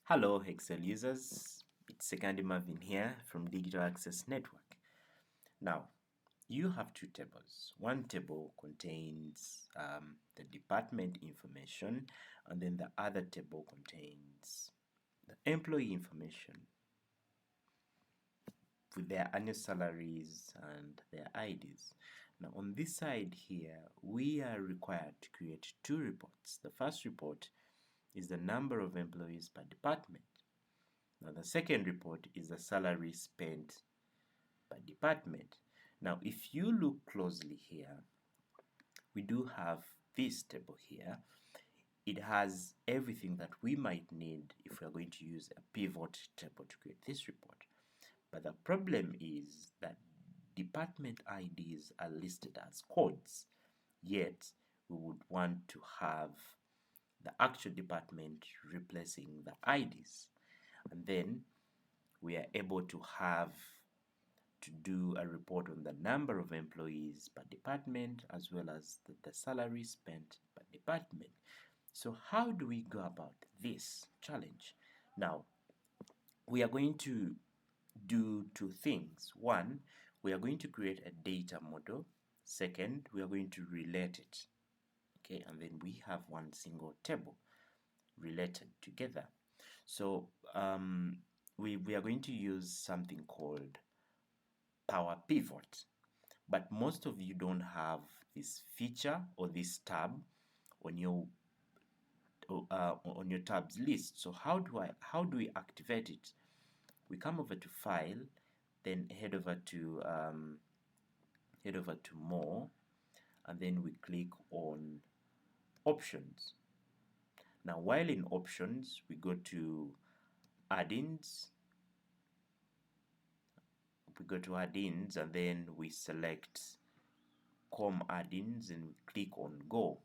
Hello Excel users, it's Sekandi Marvin here from Digital Access Network. Now, you have two tables. One table contains the department information, and then the other table contains the employee information with their annual salaries and their IDs. Now, on this side here, we are required to create two reports. The first report is the number of employees per department. Now the second report is the salary spent by department. Now if you look closely here, we do have this table here. It has everything that we might need if we are going to use a pivot table to create this report. But the problem is that department IDs are listed as codes, yet we would want to have the actual department replacing the IDs. And then we are able to do a report on the number of employees per department as well as the salary spent per department. So how do we go about this challenge? Now, we are going to do two things. One, we are going to create a data model. Second, we are going to relate it. Okay, and then we have one single table related together. So we are going to use something called PowerPivot, but most of you don't have this feature or this tab on your tabs list. So how do we activate it? We come over to File, then head over to More, and then we click on Options. Now, while in Options, we go to Add-ins. We go to Add-ins, and then we select Com Add-ins and we click on Go.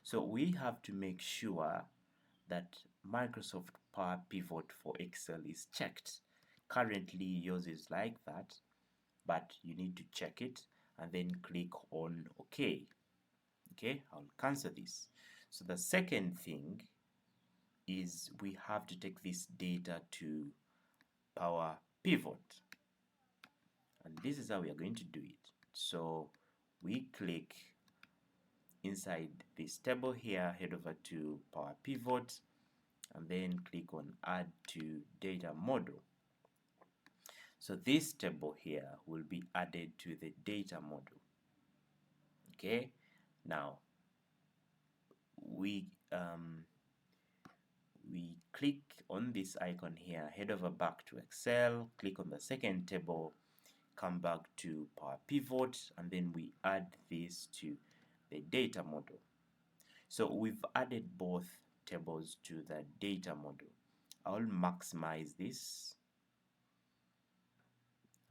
So we have to make sure that Microsoft Power Pivot for Excel is checked. Currently yours is like that, but you need to check it and then click on OK. Okay, I'll cancel this. So the second thing is we have to take this data to Power Pivot, and this is how we are going to do it. So we click inside this table here, head over to Power Pivot, and then click on Add to Data Model. So this table here will be added to the data model. Okay, now we click on this icon here, head over back to Excel, click on the second table, come back to Power Pivot, and then we add this to the data model. So we've added both tables to the data model. I'll maximize this.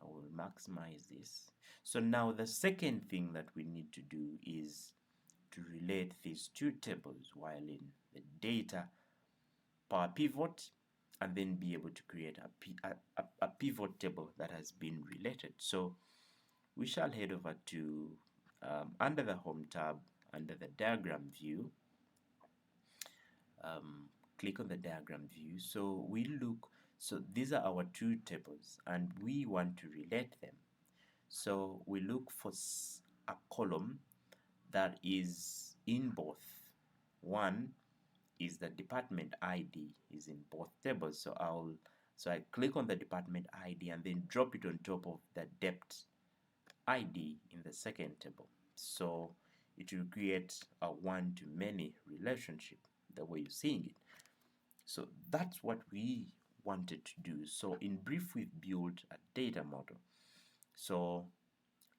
I will maximize this. So now the second thing that we need to do is to relate these two tables while in the data Power Pivot, and then be able to create a pivot table that has been related. So we shall head over to under the Home tab, under the diagram view, click on the diagram view. So these are our two tables and we want to relate them. So we look for a column that is in both. One is the department ID is in both tables. So I click on the department ID and then drop it on top of the depth ID in the second table. So it will create a one-to-many relationship the way you're seeing it. So that's what we wanted to do. So in brief, we've built a data model. So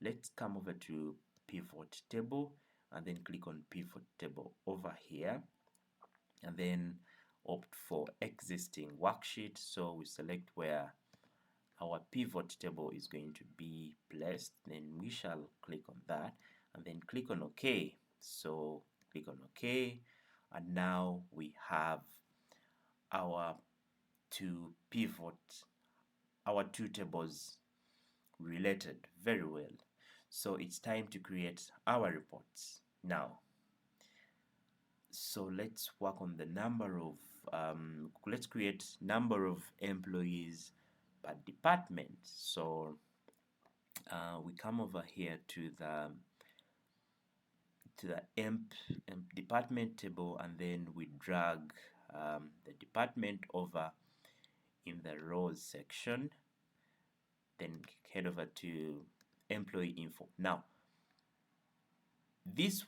let's come over to pivot table and then click on pivot table over here, and then opt for existing worksheet. So we select where our pivot table is going to be placed, then we shall click on that and then click on OK. So click on OK, and now we have our two tables related very well. So it's time to create our reports now. So let's work on the number of let's create number of employees per department. So we come over here to the emp department table, and then we drag the department over in the rows section, then head over to employee info. Now this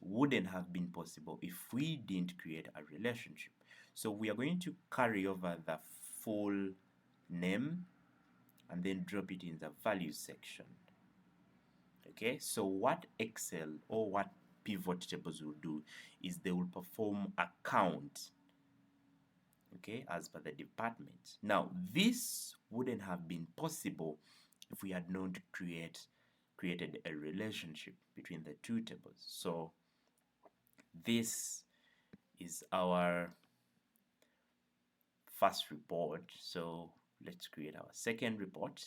wouldn't have been possible if we didn't create a relationship. So we are going to carry over the full name and then drop it in the values section. Okay, so what Excel or what pivot tables will do is they will perform a count, okay, as per the department. Now this wouldn't have been possible if we had not created a relationship between the two tables. So this is our first report. So let's create our second report.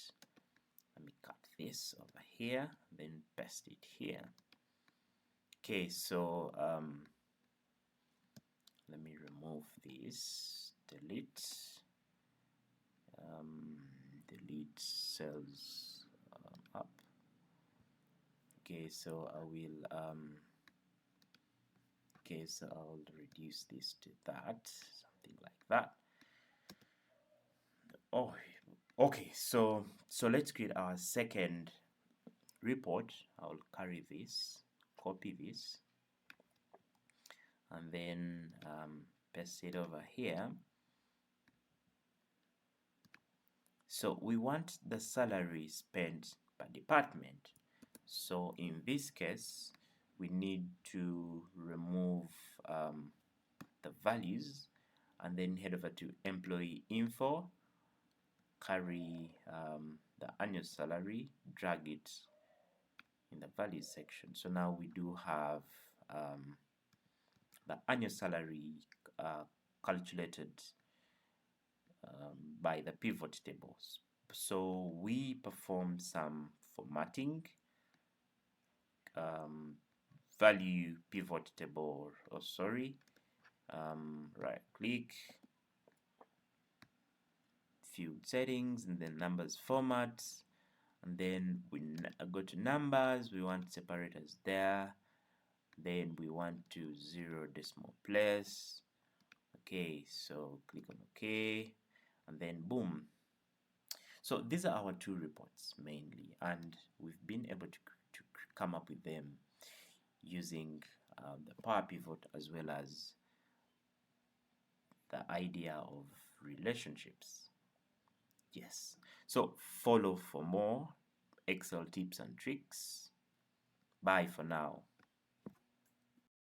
Let me cut this over here, then paste it here. Okay, so let me remove this, delete cells up. Okay, so I will okay, so I'll reduce this to that, something like that. Oh, okay, so let's create our second report. I'll carry this, copy this, and then paste it over here. So we want the salary spent per department. So in this case, we need to remove the values and then head over to employee info, carry the annual salary, drag it in the values section. So now we do have the annual salary calculated by the pivot tables. So we perform some formatting, value pivot table, right click, field settings, and then numbers format, and then we go to numbers. We want separators there, then we want to 0 decimal place. Okay, so click on OK, and then boom. So these are our two reports mainly, and we've been able to come up with them using the PowerPivot as well as the idea of relationships. Yes, so follow for more Excel tips and tricks. Bye for now.